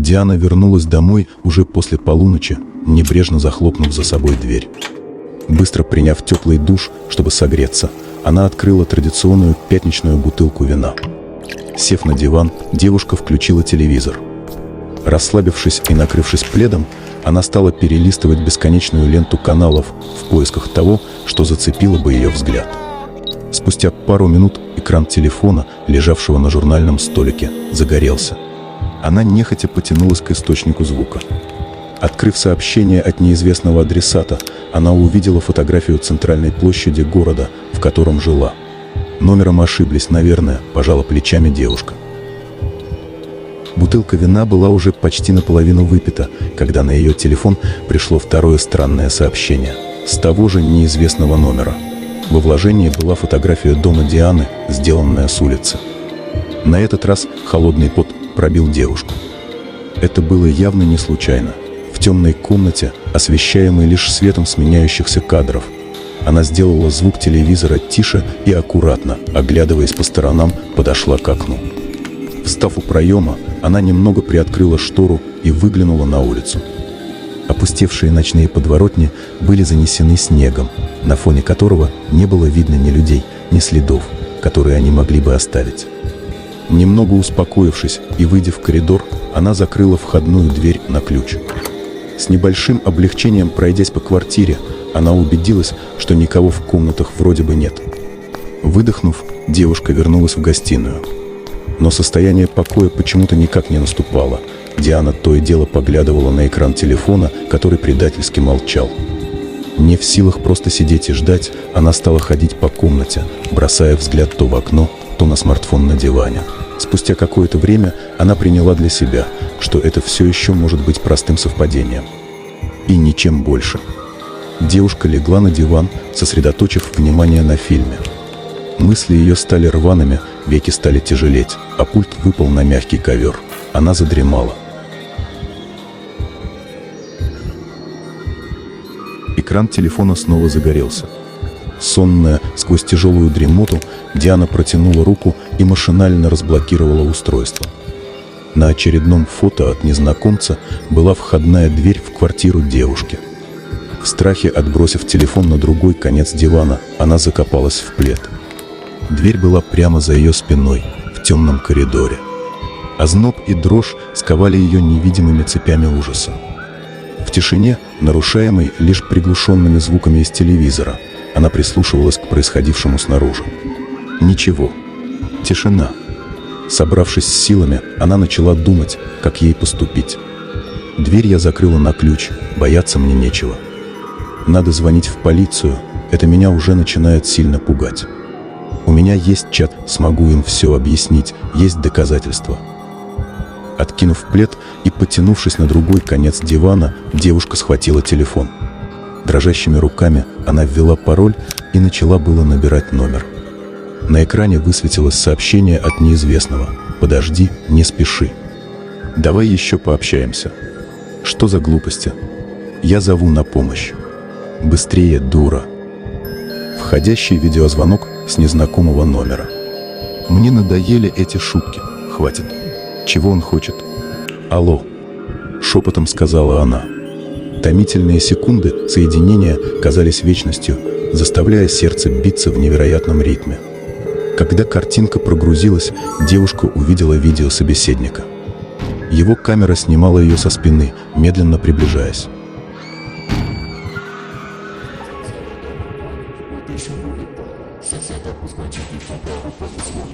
Диана вернулась домой уже после полуночи, небрежно захлопнув за собой дверь. Быстро приняв теплый душ, чтобы согреться, она открыла традиционную пятничную бутылку вина. Сев на диван, девушка включила телевизор. Расслабившись и накрывшись пледом, она стала перелистывать бесконечную ленту каналов в поисках того, что зацепило бы ее взгляд. Спустя пару минут экран телефона, лежавшего на журнальном столике, загорелся. Она нехотя потянулась к источнику звука. Открыв сообщение от неизвестного адресата, она увидела фотографию центральной площади города, в котором жила. Номером ошиблись, наверное, пожала плечами девушка. Бутылка вина была уже почти наполовину выпита, когда на ее телефон пришло второе странное сообщение с того же неизвестного номера. Во вложении была фотография дома Дианы, сделанная с улицы. На этот раз холодный пот пробил девушку. Это было явно не случайно. В темной комнате, освещаемой лишь светом сменяющихся кадров, она сделала звук телевизора тише и аккуратно, оглядываясь по сторонам, подошла к окну. Встав у проема, она немного приоткрыла штору и выглянула на улицу. Опустевшие ночные подворотни были занесены снегом, на фоне которого не было видно ни людей, ни следов, которые они могли бы оставить. Немного успокоившись и выйдя в коридор, она закрыла входную дверь на ключ. С небольшим облегчением пройдясь по квартире, она убедилась, что никого в комнатах вроде бы нет. Выдохнув, девушка вернулась в гостиную. Но состояние покоя почему-то никак не наступало. Диана то и дело поглядывала на экран телефона, который предательски молчал. Не в силах просто сидеть и ждать, она стала ходить по комнате, бросая взгляд то в окно, то на смартфон на диване. Спустя какое-то время она приняла для себя, что это все еще может быть простым совпадением. И ничем больше. Девушка легла на диван, сосредоточив внимание на фильме. Мысли ее стали рваными, веки стали тяжелеть, а пульт выпал на мягкий ковер. Она задремала. Экран телефона снова загорелся. Сонная, сквозь тяжелую дремоту, Диана протянула руку и машинально разблокировала устройство. На очередном фото от незнакомца была входная дверь в квартиру девушки. В страхе, отбросив телефон на другой конец дивана, она закопалась в плед. Дверь была прямо за ее спиной, в темном коридоре. Озноб и дрожь сковали ее невидимыми цепями ужаса. В тишине, нарушаемой лишь приглушенными звуками из телевизора, она прислушивалась к происходившему снаружи. Ничего. Тишина. Собравшись с силами, она начала думать, как ей поступить. Дверь я закрыла на ключ, бояться мне нечего. Надо звонить в полицию, это меня уже начинает сильно пугать. У меня есть чат, смогу им все объяснить, есть доказательства. Откинув плед и потянувшись на другой конец дивана, девушка схватила телефон. Дрожащими руками она ввела пароль и начала было набирать номер. На экране высветилось сообщение от неизвестного: «Подожди, не спеши. Давай еще пообщаемся». Что за глупости? Я зову на помощь. Быстрее, дура. Входящий видеозвонок с незнакомого номера. Мне надоели эти шутки. Хватит. Чего он хочет? Алло. Шепотом сказала она. Томительные секунды соединения казались вечностью, заставляя сердце биться в невероятном ритме. Когда картинка прогрузилась, девушка увидела видео собеседника. Его камера снимала ее со спины, медленно приближаясь. Сейчас это пускай чуть-чуть